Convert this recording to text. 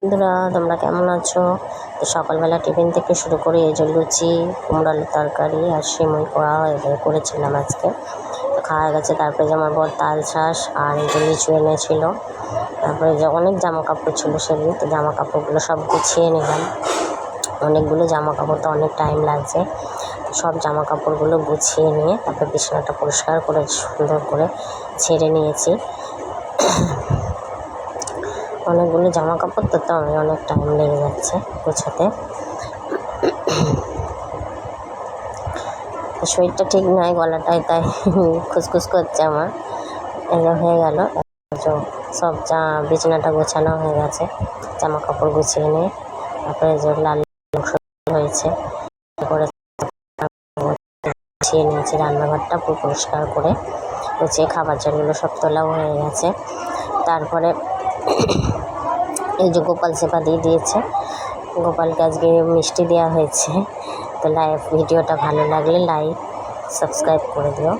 বন্ধুরা, তোমরা কেমন আছো? তো সকালবেলা টিফিন থেকে শুরু করে এই যে লুচি, কুমড়ো আলুর তরকারি আর সিমুই করেছিলাম আজকে। তো খাওয়া গেছে। তারপরে যে আমার বর তাল শাঁস আর এই যে লিচু এনেছিল। তারপরে যে অনেক জামা কাপড় ছিল সেগুলো, তো জামা কাপড়গুলো সব গুছিয়ে নিলাম। অনেকগুলো জামা কাপড়, তো অনেক টাইম লাগছে। সব জামা কাপড়গুলো গুছিয়ে নিয়ে তারপরে বিছানাটা পরিষ্কার করে সুন্দর করে ছেড়ে নিয়েছি। অনেকগুলো জামা কাপড়, তো আমি অনেক টাইম লেগে যাচ্ছে গোছাতে। শরীরটা ঠিক নয়, গলাটায় তাই খুসখুস করছে আমার। এটা হয়ে গেল। সব বিছানাটা গোছানো হয়ে গেছে, জামা কাপড় গুছিয়ে নিয়ে তারপরে যে লাল হয়েছে করে গুছিয়ে নিয়েছি। রান্নাঘরটা পুরো পরিষ্কার করে গুছিয়ে খাবার জলগুলো সব তোলাও হয়ে গেছে। তারপরে এই যে গোপাল সেবা দিয়ে দিয়েছে, গোপালকে আজকে মিষ্টি দেওয়া হয়েছে। তো ভিডিওটা ভালো লাগলে লাইক সাবস্ক্রাইব করে দিও।